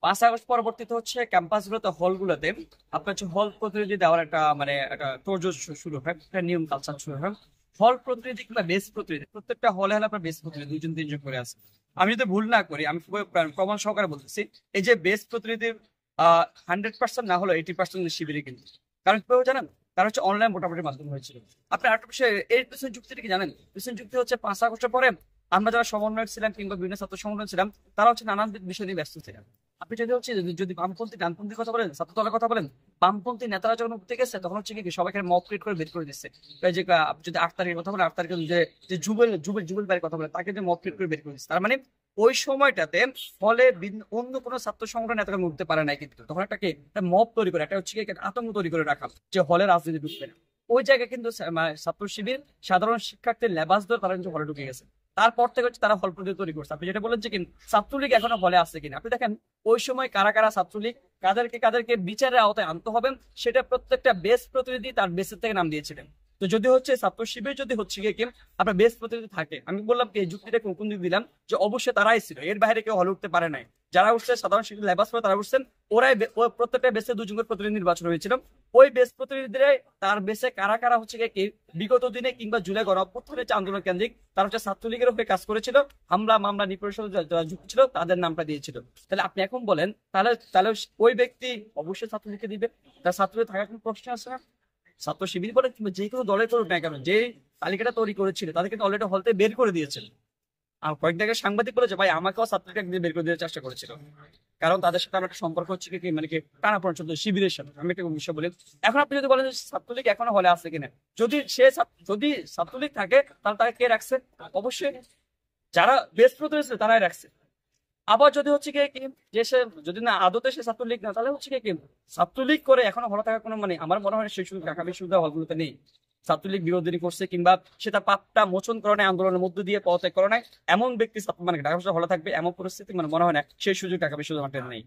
5 August পরবর্তীতে হচ্ছে ক্যাম্পাসগুলোতে হলগুলোতে আপনার হচ্ছে হল প্রতিনিধি দেওয়ার একটা মানে একটা তোড়জোড় শুরু হয়, একটা নিয়ম কালচার শুরু হয়। হল প্রতিনিধি কিংবা বেস প্রতিনিধি প্রত্যেকটা হলে হলে আপনার বেস প্রতিনিধি দুজন তিনজন করে আছে। আমি যদি ভুল না করি, আমি খুবই প্রমাণ সহকারে বলতেছি, এই যে বেস প্রতিনিধি 100% না হলো 80% শিবিরে কিন্তু। কারণ কিভাবে জানেন? তার হচ্ছে অনলাইন ভোটাভুটির মাধ্যমে হয়েছিল। আপনি আরেকটা বিষয় এর পিছনে যুক্তিটা কি জানেন? পিছনে যুক্তি হচ্ছে 5 আগস্টের পরে আমরা যারা সমন্বয়ক ছিলাম কিংবা বিভিন্ন ছাত্র সংগঠন ছিলাম, তারা হচ্ছে নানান বিষয় নিয়ে ব্যস্ত ছিলাম। আপনি যদি হচ্ছে যদি বামপন্থী ডানপন্থীর কথা বলেন, ছাত্রদলের কথা বলেন, বামপন্থী নেতারা যখন উঠতে গেছে তখন হচ্ছে কি সবাইকে মব ক্রিয়েট করে বের করে দিচ্ছে। এই যে আপনি যদি 8 তারিখের কথা বলেন, 8 তারিখে যে যে জুবেল জুবেল জুবেল ভাইয়ের কথা বলেন, তাকে যে মব ক্রিয়েট করে বের করে দিচ্ছে। তার মানে ওই সময়টাতে ফলে অন্য কোনো ছাত্র সংগঠন নেতাকে উঠতে পারে নাই, কিন্তু তখন একটা কি মব তৈরি করে একটা হচ্ছে কি একটা আতঙ্ক তৈরি করে রাখা যে হলে রাজনীতি ঢুকবে না। ওই জায়গায় কিন্তু মানে ছাত্র শিবির সাধারণ শিক্ষার্থীর লেবাস ধরে তারা কিন্তু হলে ঢুকে গেছে। তারপর থেকে হচ্ছে তারা হল প্রতিনিধি তৈরি করছে। আপনি যেটা বলেন যে কি ছাত্রলীগ এখনো হলে আছে কিনা, আপনি দেখেন ওই সময় কারা কারা ছাত্রলীগ, কাদেরকে কাদেরকে বিচারের আওতায় আনতে হবে, সেটা প্রত্যেকটা বেস প্রতিনিধি তার বেসের থেকে নাম দিয়েছিলেন। তো যদি হচ্ছে ছাত্র শিবির যদি হচ্ছে গিয়ে কি আপনার বেস প্রতিনিধি থাকে, আমি বললাম কি এই যুক্তিটা কোন দিক দিলাম যে অবশ্যই তারাই ছিল, এর বাইরে কেউ হলে উঠতে পারে নাই। যারা উঠছে সাধারণ শিক্ষিত লেবাস পরে তারা উঠছেন, ওরাই প্রত্যেকটা বেসে দুজন করে প্রতিনিধি নির্বাচন হয়েছিল। ওই বেস প্রতিনিধিরাই তার বেসে কারা কারা হচ্ছে গিয়ে কি বিগত দিনে কিংবা জুলাই গণঅভ্যুত্থানের যে আন্দোলন কেন্দ্রিক তারা হচ্ছে ছাত্রলীগের উপরে কাজ করেছিল, হামলা মামলা নিপরিশোধ যারা যুক্ত ছিল তাদের নামটা দিয়েছিল। তাহলে আপনি এখন বলেন, তাহলে তাহলে ওই ব্যক্তি অবশ্যই ছাত্রলীগকে দিবে, তার ছাত্রলীগ থাকার কোনো প্রশ্ন আছে না? ছাত্র শিবির বলে কিংবা যে কোনো দলের করুক না কেন, যে তালিকাটা তৈরি করেছিল তাদের কিন্তু অলরেডি হলতে বের করে দিয়েছিল। আর কয়েকদিন আগে সাংবাদিক বলেছে ভাই আমাকেও ছাত্রলীগ একদিন বের করে দেওয়ার চেষ্টা করেছিল, কারণ তাদের সাথে আমার একটা সম্পর্ক হচ্ছে কি মানে কি টানাপোড়েন চলতো শিবিরের সাথে। আমি একটা বিষয় বলি, এখন আপনি যদি বলেন যে ছাত্রলীগ এখনো হলে আছে কিনা, যদি যদি ছাত্রলীগ থাকে তাহলে তাকে কে রাখছে? অবশ্যই যারা বেস প্রতিনিধি ছিল তারাই রাখছে। আবার যদি হচ্ছে কি যে সে যদি না আদতে সে ছাত্রলীগ না, তাহলে হচ্ছে কি ছাত্রলীগ করে এখনো হলে থাকার কোনো মানে আমার মনে হয় সেই সুযোগ ঢাকা বিশ্ববিদ্যালয় হলগুলোতে নেই। ছাত্রলীগ বিরোধী করছে কিংবা সে তার পাপটা মোচন করে নেয়, আন্দোলনের মধ্যে দিয়ে পদত্যাগ করে নেয়, এমন ব্যক্তি মানে ঢাকা বিশ্ববিদ্যালয় হলে থাকবে এমন পরিস্থিতি মানে মনে হয় না, সেই সুযোগ ঢাকা বিশ্ববিদ্যালয় নেই।